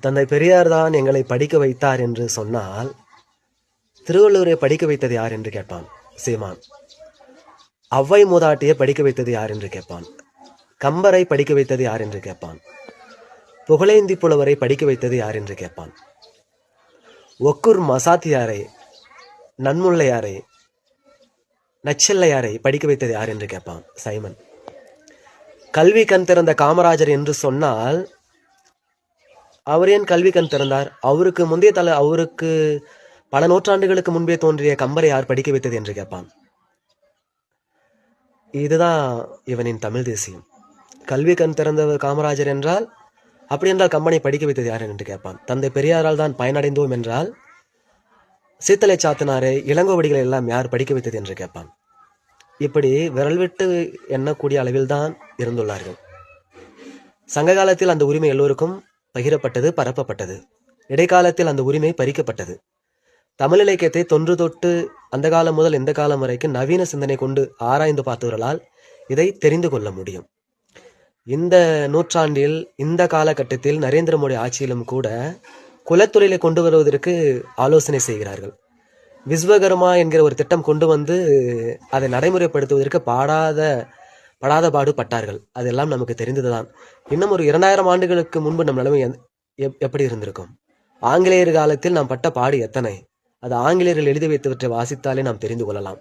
தந்தை பெரியார் தான் எங்களை படிக்க வைத்தார் என்று சொன்னால், திருவள்ளுவரை படிக்க வைத்தது யார் என்று கேட்பான் சீமான். ஔவை மூதாட்டியை படிக்க வைத்தது யார் என்று கேட்பான். கம்பரை படிக்க வைத்தது யார் என்று கேட்பான். புகழேந்தி புலவரை படிக்க வைத்தது யார் என்று கேட்பான். ஒக்கூர் மசாத்தியாரை, நன்முல்லையாரை, நச்சில்லையாரை படிக்க வைத்தது யார் என்று கேட்பான் சைமன். கல்வி கண் திறந்த காமராஜர் என்று சொன்னால், அவர் ஏன் கல்வி கண் திறந்தார்? அவருக்கு முந்தைய அவருக்கு பல நூற்றாண்டுகளுக்கு முன்பே தோன்றிய கம்பரை யார் படிக்க வைத்தது என்று கேட்பான். இதுதான் இவனின் தமிழ் தேசியம். கல்வி கண் திறந்தவர் காமராஜர் என்றால், அப்படி என்றால் கம்பனை படிக்க வைத்தது யார் என்று கேட்பான். தந்தை பெரியாரால் தான் பயனடைந்தோம் என்றால், சீத்தலை சாத்தனாரை, இளங்கோவடிகளை எல்லாம் யார் படிக்க வைத்தது என்று கேட்பான். இப்படி விரல் விட்டு எண்ணக்கூடிய அளவில் தான் இருந்துள்ளார்கள். சங்க காலத்தில் அந்த உரிமை எல்லோருக்கும் பகிரப்பட்டது, பரப்பப்பட்டது. இடைக்காலத்தில் அந்த உரிமை பறிக்கப்பட்டது. தமிழ் இலக்கியத்தை தொன்று தொட்டு அந்த காலம் முதல் இந்த காலம் வரைக்கும் நவீன சிந்தனை கொண்டு ஆராய்ந்து பார்த்தவர்களால் இதை தெரிந்து கொள்ள முடியும். இந்த நூற்றாண்டில், இந்த காலகட்டத்தில் நரேந்திர மோடி ஆட்சியிலும் கூட குலத்தொழிலை கொண்டு வருவதற்கு ஆலோசனை செய்கிறார்கள். விஸ்வகர்மா என்கிற ஒரு திட்டம் கொண்டு வந்து அதை நடைமுறைப்படுத்துவதற்கு படாத பாடுபட்டார்கள். அதெல்லாம் நமக்கு தெரிந்ததுதான். இன்னும் ஒரு 2000 ஆண்டுகளுக்கு முன்பு நம் நிலைமை எப்படி இருந்திருக்கும்? ஆங்கிலேயர் காலத்தில் நாம் பட்ட பாடு எத்தனை? அது ஆங்கிலேயர்கள் எழுதி வைத்தவற்றை வாசித்தாலே நாம் தெரிந்து கொள்ளலாம்.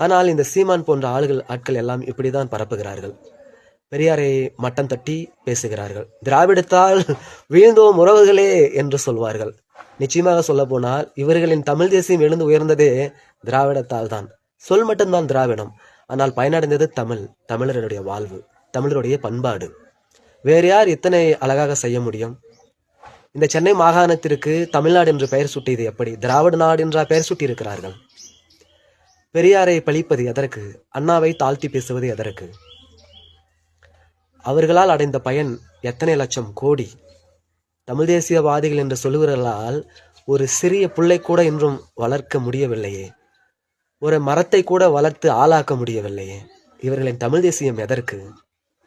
ஆனால் இந்த சீமான் போன்ற ஆட்கள் எல்லாம் இப்படிதான் பரப்புகிறார்கள். பெரியாரை மட்டம் தட்டி பேசுகிறார்கள். திராவிடத்தால் வீழ்ந்தோம் உறவுகளே என்று சொல்வார்கள். நிச்சயமாக சொல்ல போனால் இவர்களின் தமிழ் தேசியம் எழுந்து உயர்ந்ததே திராவிடத்தால் தான். சொல் மட்டும்தான் திராவிடம், ஆனால் பயனடைந்தது தமிழருடைய வாழ்வு, தமிழருடைய பண்பாடு. வேறு யார் இத்தனை அழகாக செய்ய முடியும்? இந்த சென்னை மாகாணத்திற்கு தமிழ்நாடு என்று பெயர் சூட்டியது எப்படி? திராவிட நாடு என்ற பெயர் சூட்டி இருக்கிறார்கள். பெரியாரை பழிப்பது எதற்கு? அண்ணாவை தாழ்த்தி பேசுவது எதற்கு? அவர்களால் அடைந்த பயன் எத்தனை லட்சம் கோடி? தமிழ் தேசியவாதிகள் என்று சொல்லுவர்களால் ஒரு சிறிய புல்லை கூட இன்றும் வளர்க்க முடியவில்லையே. ஒரு மரத்தை கூட வளர்த்து ஆளாக்க முடியவில்லையே. இவர்களின் தமிழ் தேசியம்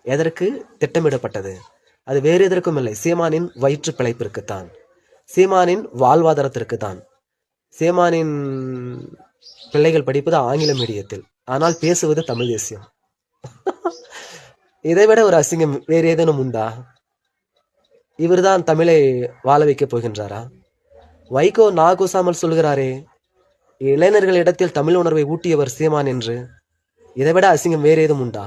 எதற்கு திட்டமிடப்பட்டது? அது வேறு எதற்கும் இல்லை. சீமானின் வயிற்று பிழைப்பிற்குத்தான், சீமானின் வாழ்வாதாரத்திற்கு தான். சீமானின் பிள்ளைகள் படிப்பது ஆங்கில மீடியத்தில், ஆனால் பேசுவது தமிழ் தேசியம். இதைவிட ஒரு அசிங்கம் வேறு ஏதேனும் உண்டா? இவர்தான் தமிழை வாழ வைக்கப் போகின்றாரா? வைகோ நாகூசாமல் சொல்கிறாரே, இளைஞர்களிடத்தில் தமிழ் உணர்வை ஊட்டியவர் சீமான் என்று. இதைவிட அசிங்கம் வேறு ஏதும் உண்டா?